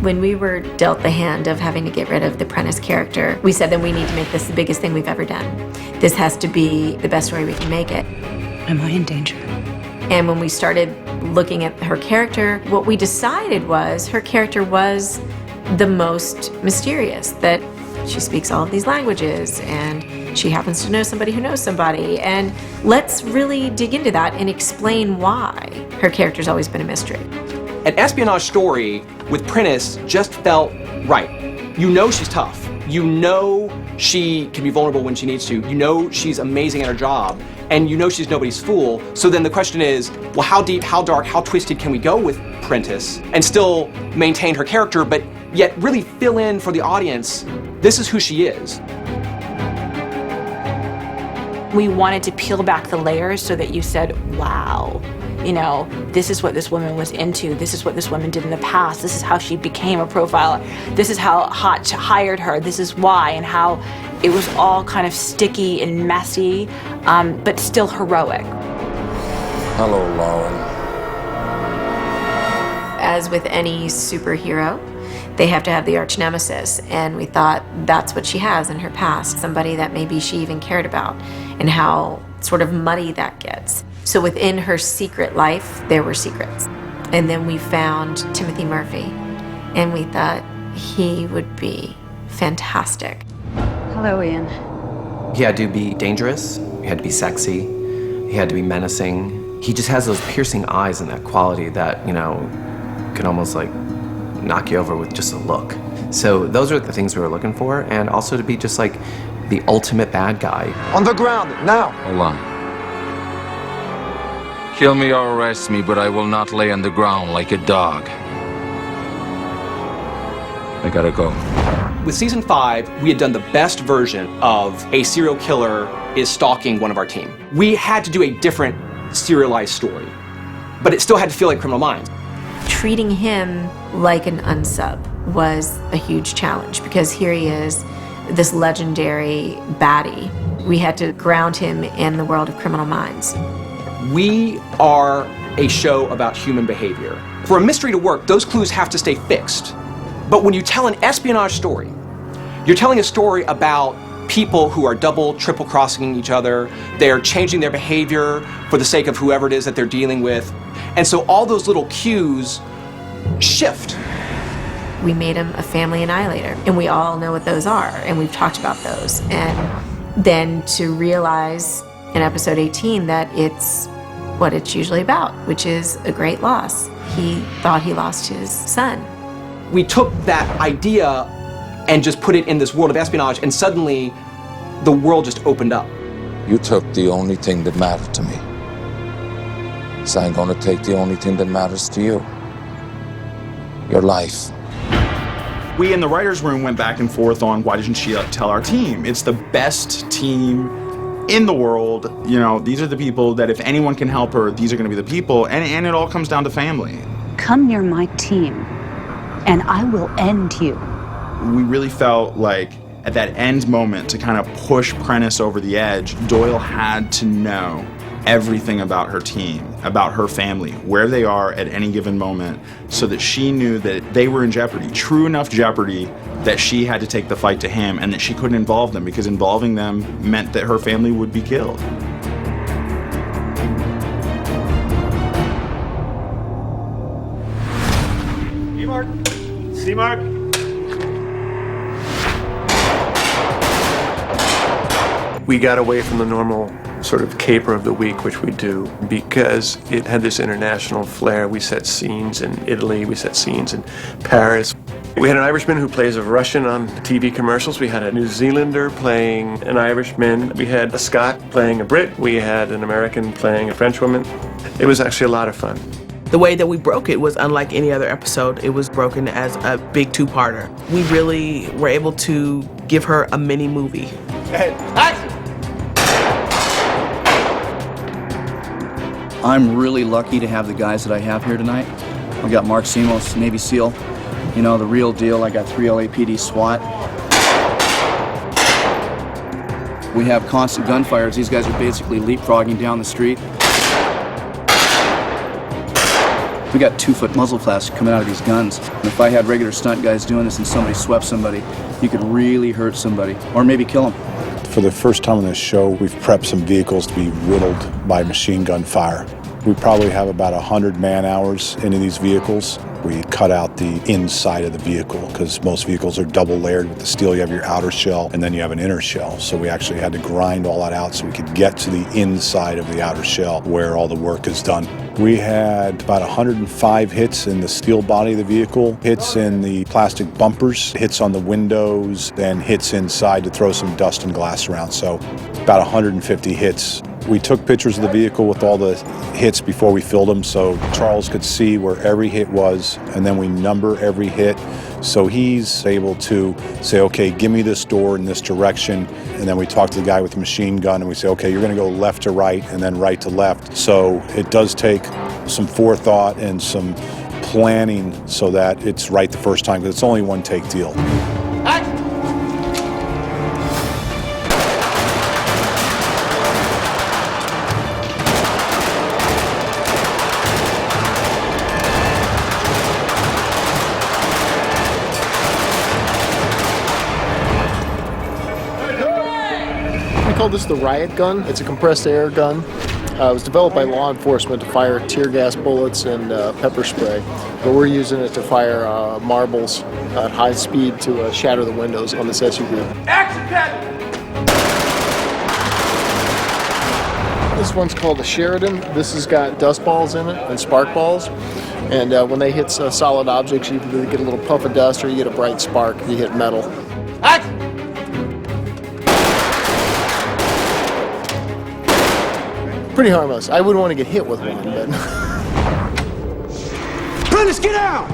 When we were dealt the hand of having to get rid of the Prentiss character, we said that we need to make this the biggest thing we've ever done. This has to be the best story we can make it. Am I in danger? And when we started looking at her character, what we decided was her character was the most mysterious, that she speaks all of these languages and she happens to know somebody who knows somebody. And let's really dig into that and explain why her character's always been a mystery. An espionage story with Prentiss just felt right. You know she's tough. You know she can be vulnerable when she needs to. You know she's amazing at her job. And you know she's nobody's fool. So then the question is, well, how deep, how dark, how twisted can we go with Prentiss and still maintain her character, but yet really fill in for the audience, this is who she is. We wanted to peel back the layers so that you said, wow, you know, this is what this woman was into. This is what this woman did in the past. This is how she became a profiler. This is how Hotch hired her. This is why, and how it was all kind of sticky and messy, but still heroic. Hello, Lauren. As with any superhero, they have to have the arch nemesis, and we thought that's what she has in her past, somebody that maybe she even cared about, and how sort of muddy that gets. So within her secret life, there were secrets. And then we found Timothy Murphy, and we thought he would be fantastic. Hello, Ian. He had to be dangerous, he had to be sexy, he had to be menacing. He just has those piercing eyes and that quality that, you know, can almost like knock you over with just a look. So those are the things we were looking for, and also to be just like the ultimate bad guy. On the ground, now! Hold on. Kill me or arrest me, but I will not lay on the ground like a dog. I gotta go. With season 5, we had done the best version of a serial killer is stalking one of our team. We had to do a different serialized story, but it still had to feel like Criminal Minds. Treating him like an unsub was a huge challenge, because here he is, this legendary baddie. We had to ground him in the world of Criminal Minds. We are a show about human behavior. For a mystery to work, those clues have to stay fixed. But when you tell an espionage story, you're telling a story about people who are double, triple crossing each other. They're changing their behavior for the sake of whoever it is that they're dealing with. And so all those little cues shift. We made him a family annihilator, and we all know what those are, and we've talked about those. And then to realize in episode 18 that it's what it's usually about, which is a great loss. He thought he lost his son. We took that idea and just put it in this world of espionage, and suddenly the world just opened up. You took the only thing that mattered to me. So I'm gonna take the only thing that matters to you. Your life. We in the writer's room went back and forth on why didn't she tell our team? It's the best team in the world. You know, these are the people that if anyone can help her, these are gonna be the people, and it all comes down to family. Come near my team, and I will end you. We really felt like at that end moment to kind of push Prentiss over the edge, Doyle had to know everything about her team, about her family, where they are at any given moment, so that she knew that they were in jeopardy, true enough jeopardy that she had to take the fight to him, and that she couldn't involve them, because involving them meant that her family would be killed. C-Mark. C-Mark. We got away from the normal sort of caper of the week, which we do, because it had this international flair. We set scenes in Italy, we set scenes in Paris. We had an Irishman who plays a Russian on TV commercials. We had a New Zealander playing an Irishman. We had a Scot playing a Brit. We had an American playing a Frenchwoman. It was actually a lot of fun. The way that we broke it was unlike any other episode. It was broken as a big two-parter. We really were able to give her a mini movie. Hey, action! I'm really lucky to have the guys that I have here tonight. We got Mark Simos, Navy SEAL, you know, the real deal. I got 3 LAPD SWAT. We have constant gunfires. These guys are basically leapfrogging down the street. We got 2-foot muzzle flasks coming out of these guns. And if I had regular stunt guys doing this and somebody swept somebody, you could really hurt somebody, or maybe kill them. For the first time on this show, we've prepped some vehicles to be riddled by machine gun fire. We probably have about 100 man-hours into these vehicles. We cut out the inside of the vehicle because most vehicles are double layered with the steel. You have your outer shell and then you have an inner shell. So we actually had to grind all that out so we could get to the inside of the outer shell where all the work is done. We had about 105 hits in the steel body of the vehicle, hits in the plastic bumpers, hits on the windows, then hits inside to throw some dust and glass around. So about 150 hits. We took pictures of the vehicle with all the hits before we filled them so Charles could see where every hit was, and then we number every hit. So he's able to say, okay, give me this door in this direction. And then we talk to the guy with the machine gun and we say, okay, you're gonna go left to right and then right to left. So it does take some forethought and some planning so that it's right the first time, because it's only one take deal. We call this the riot gun. It's a compressed air gun. It was developed by law enforcement to fire tear gas bullets and pepper spray. But we're using it to fire marbles at high speed to shatter the windows on this SUV. Action, Captain! This one's called a Sheridan. This has got dust balls in it and spark balls. And when they hit solid objects, you either get a little puff of dust or you get a bright spark if you hit metal. Action! Pretty harmless. I wouldn't want to get hit with one, but... Prentiss, get out!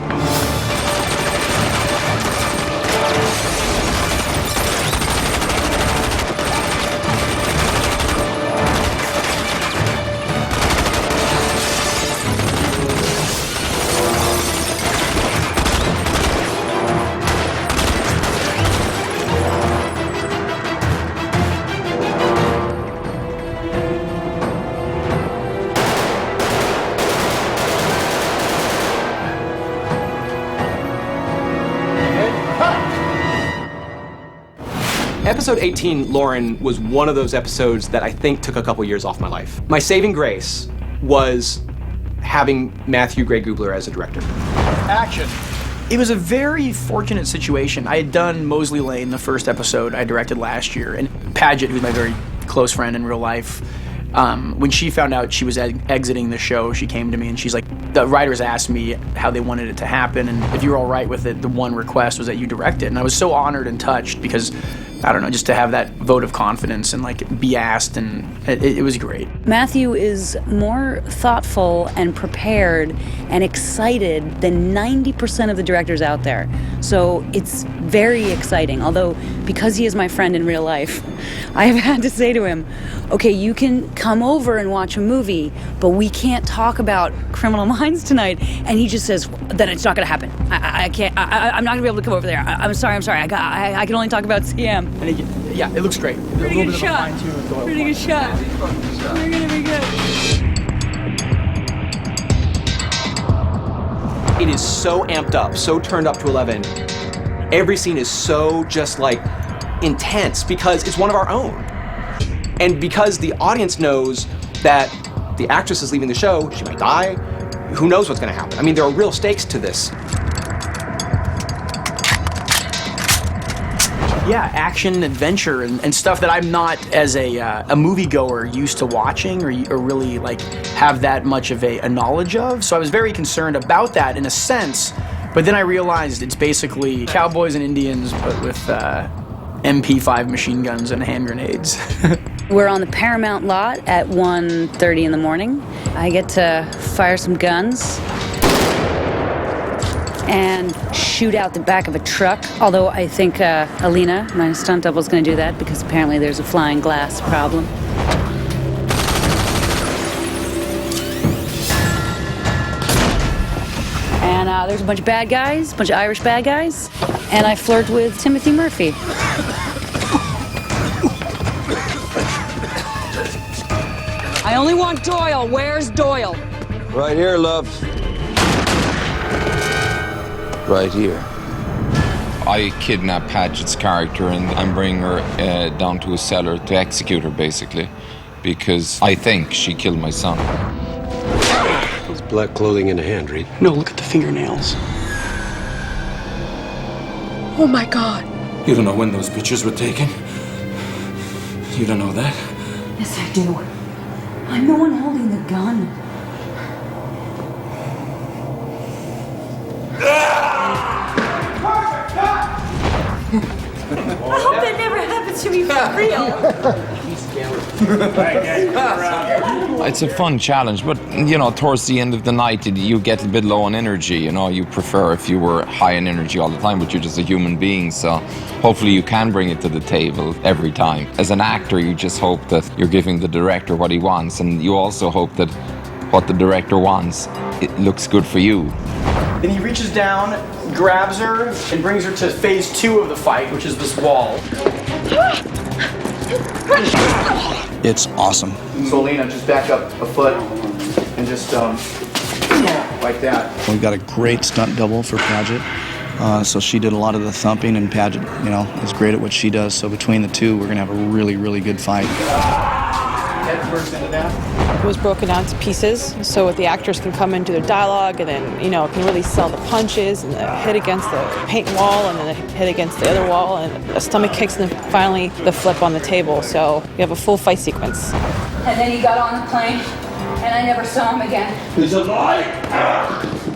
Episode 18, Lauren, was one of those episodes that I think took a couple years off my life. My saving grace was having Matthew Gray Gubler as a director. Action. It was a very fortunate situation. I had done Moseley Lane, the first episode I directed last year, and Paget, who's my very close friend in real life, when she found out she was exiting the show, she came to me and she's like, the writers asked me how they wanted it to happen, and if you were all right with it, the one request was that you direct it. And I was so honored and touched because, I don't know, just to have that vote of confidence and like be asked, and it was great. Matthew is more thoughtful and prepared and excited than 90% of the directors out there. So it's very exciting. Although, because he is my friend in real life, I have had to say to him, okay, you can come over and watch a movie, but we can't talk about Criminal Minds tonight. And he just says that it's not gonna happen. I can't, I'm not gonna be able to come over there. I'm sorry. I can only talk about CM. And yeah, it looks great. Pretty good shot. Pretty good shot. We're gonna be good. It is so amped up, so turned up to 11. Every scene is so just like intense because it's one of our own. And because the audience knows that the actress is leaving the show, she might die, who knows what's gonna happen. I mean, there are real stakes to this. Yeah, action, adventure, and stuff that I'm not, as a moviegoer, used to watching or really like have that much of a knowledge of. So I was very concerned about that in a sense, but then I realized it's basically cowboys and Indians, but with MP5 machine guns and hand grenades. We're on the Paramount lot at 1:30 in the morning. I get to fire some guns and shoot out the back of a truck. Although I think Alina, my stunt double, is going to do that because apparently there's a flying glass problem. And there's a bunch of bad guys, a bunch of Irish bad guys, and I flirt with Timothy Murphy. I only want Doyle. Where's Doyle? Right here, love. right here. I kidnap Paget's character and I'm bringing her down to a cellar to execute her, basically, because I think she killed my son. There's black clothing in the hand, Reed. No, look at the fingernails. Oh my God. You don't know when those pictures were taken? You don't know that? Yes, I do. I'm the one holding the gun. I hope that never happens to me for real. It's a fun challenge, but you know, towards the end of the night, you get a bit low on energy. You know, you prefer if you were high in energy all the time, but you're just a human being. So hopefully you can bring it to the table every time. As an actor, you just hope that you're giving the director what he wants, and you also hope that what the director wants, it looks good for you. Then he reaches down, grabs her, and brings her to phase 2 of the fight, which is this wall. It's awesome. So Lena, just back up a foot and just like that. We've got a great stunt double for Paget. So she did a lot of the thumping, and Paget, you know, is great at what she does. So between the two, we're gonna have a really, really good fight. Head first into that. It was broken down to pieces so the actors can come into their dialogue and then, you know, can really sell the punches and the hit against the paint wall and then the hit against the other wall and the stomach kicks and then finally the flip on the table. So you have a full fight sequence. And then he got on the plane, and I never saw him again. It's a lie!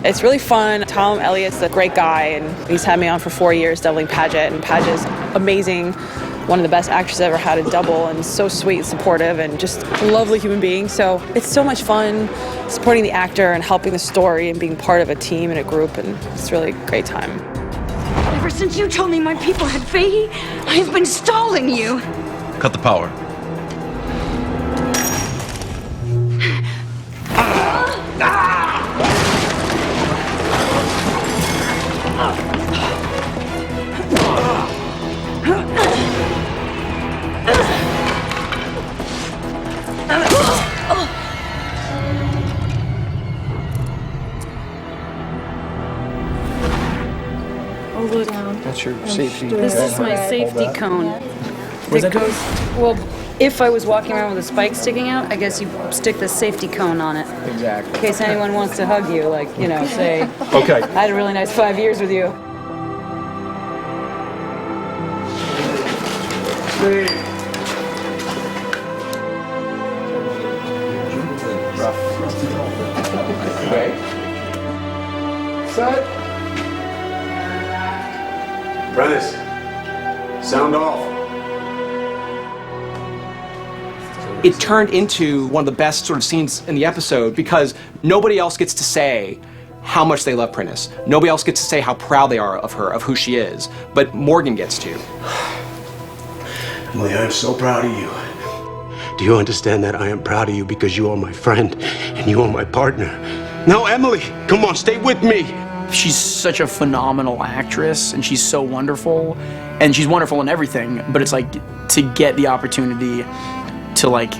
It's really fun. Tom Elliott's a great guy, and he's had me on for 4 years doubling Paget, and Paget's amazing. One of the best actors I've ever had a double, and so sweet and supportive and just a lovely human being. So it's so much fun supporting the actor and helping the story and being part of a team and a group, and it's really a great time. Ever since you told me my people had Fahey, I have been stalling you. Cut the power. That's your safety. This is my safety cone. Where's that goes, well, if I was walking around with a spike sticking out, I guess you stick the safety cone on it. Exactly. In case anyone wants to hug you, like, you know, say, Okay. I had a really nice 5 years with you. Okay. Set. Prentiss, sound off. It turned into one of the best sort of scenes in the episode because nobody else gets to say how much they love Prentiss. Nobody else gets to say how proud they are of her, of who she is. But Morgan gets to. Emily, I am so proud of you. Do you understand that I am proud of you because you are my friend and you are my partner? No, Emily, come on, stay with me. She's such a phenomenal actress, and she's so wonderful, and she's wonderful in everything, but it's like to get the opportunity to like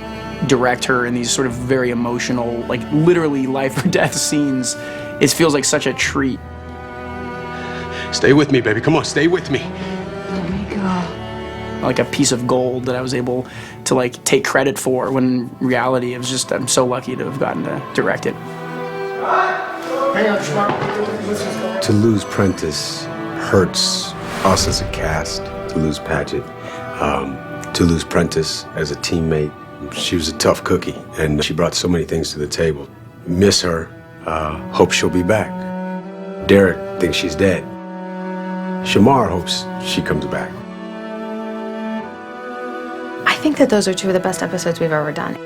direct her in these sort of very emotional, like literally life or death scenes, it feels like such a treat. Stay with me, baby. Come on, stay with me. Let me go. Like a piece of gold that I was able to like take credit for, when in reality it was just, I'm so lucky to have gotten to direct it. To lose Prentiss hurts us as a cast. To lose Paget, to lose Prentiss as a teammate. She was a tough cookie, and she brought so many things to the table. Miss her. Hope she'll be back. Derek thinks she's dead. Shamar hopes she comes back. I think that those are two of the best episodes we've ever done.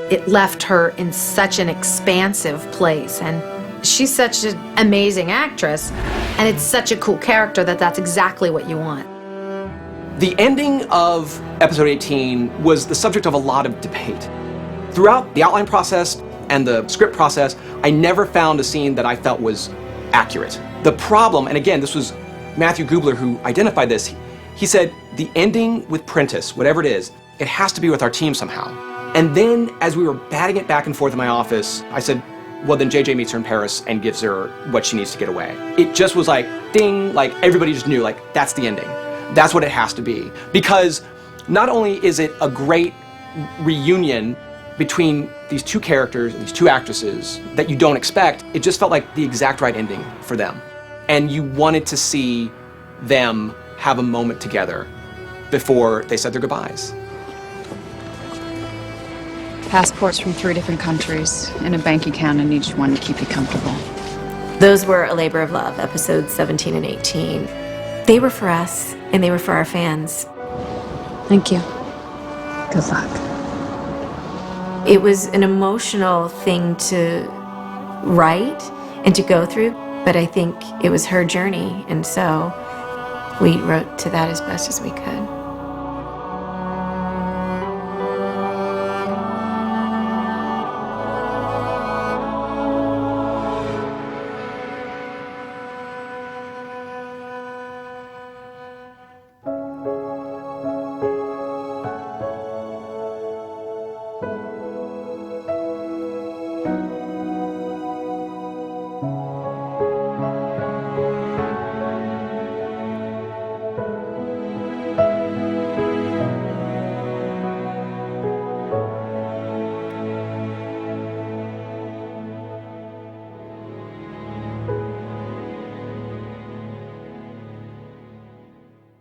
It left her in such an expansive place, and she's such an amazing actress, and it's such a cool character that that's exactly what you want. The ending of episode 18 was the subject of a lot of debate. Throughout the outline process and the script process, I never found a scene that I felt was accurate. The problem, and again, this was Matthew Gubler who identified this, he said, the ending with Prentiss, whatever it is, it has to be with our team somehow. And then, as we were batting it back and forth in my office, I said, well, then JJ meets her in Paris and gives her what she needs to get away. It just was like, ding, like everybody just knew, like, that's the ending. That's what it has to be. Because not only is it a great reunion between these two characters and these two actresses that you don't expect, it just felt like the exact right ending for them. And you wanted to see them have a moment together before they said their goodbyes. Passports from 3 different countries, and a bank account in each one to keep you comfortable. Those were A Labor of Love, episodes 17 and 18. They were for us, and they were for our fans. Thank you. Good luck. It was an emotional thing to write and to go through, but I think it was her journey, and so we wrote to that as best as we could.